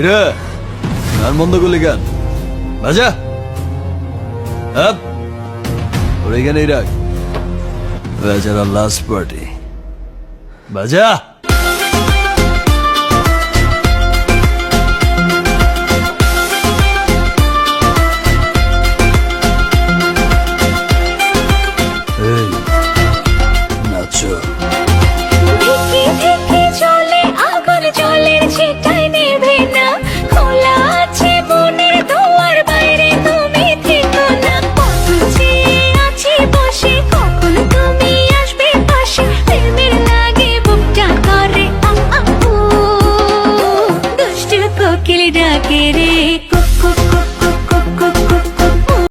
কিরে গান বন্ধ করলি গান বাজা আপ ওর এখানেই রাখ বেচারা লাস্ট পার্টি বাজা এই নাচো ধিকি ধিকি চলে আগুন জলের ছিটায় নেভে না খোলা আছে মনের দুয়ার বাইরে তুমি থেকো না কখন চেয়ে আছি বসে কখন তুমি আসবে পাশে প্রেমের লাগে বুকটা করে দুষ্ট কোকিল ডাকে রে